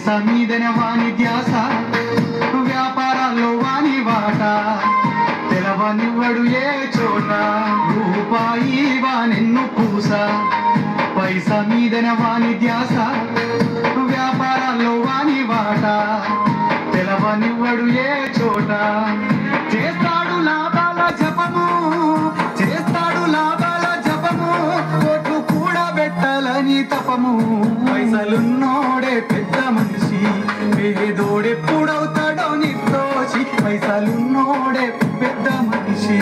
పైసా మీదనే వాని ధ్యాస, వ్యాపారాల్లో వాని వాట, తెలవనివ్వడు ఏ చోట, రూపాయి వానెన్ను పూస. పైసా మీదనే వాని ధ్యాస, వ్యాపారాల్లో వాని వాట, తెలవనివ్వడు ఏ చోట. చేస్తాడు లాభాల జపము, చేస్తాడు లాభాల జపము, కోట్లు కూడా పెట్టాలని తపము. పైసలున్నోడే పెద్ద మనిషి, పేదోడెప్పుడవుతాడో నిర్దోషి. పైసలున్నోడే పెద్ద మనిషి.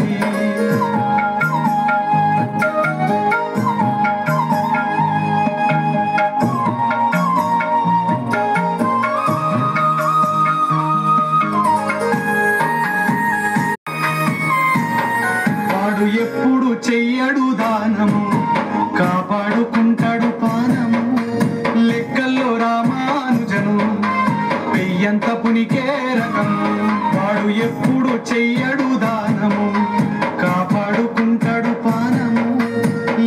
వాడు ఎప్పుడు చెయ్యడు దానము, కాపాడుకుంటాడు పానము. లెక్కల్లో రామానుజను పెయ్యంత పునికే రకము. వాడు ఎప్పుడు చెయ్యడు దానము, కాపాడుకుంటాడు పానము.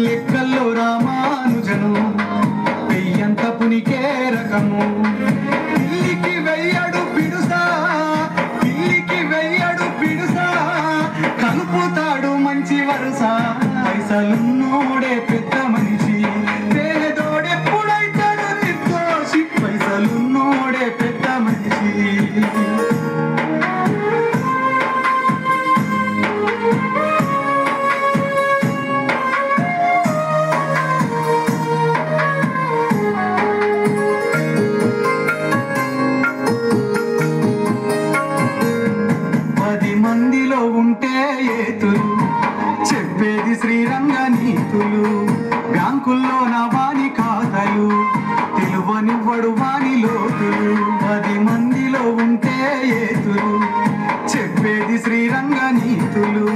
లెక్కల్లో రామానుజను పెయ్యంత పునికే రకము. పిల్లికి వెయ్యడు పిడుసా, పిల్లికి వెయ్యడు పిడుసా, కలుపుతాడు మంచి వరుస. పైసలున్నోడే పెద్ద మనిషి, పేదోడెప్పుడైతాడు నిర్దోషి. పైసలున్నోడే పెద్ద మనిషి. మందిలో ఉంటే ఏతులు, చెప్పేది శ్రీరంగ నీతులు. బ్యాంకుల్లో నా వాని ఖాతాలు, తెలువనివ్వడు వాని లోతులు. 10 మందిలో ఉంటే ఏతులు, చెప్పేది శ్రీరంగ నీతులు.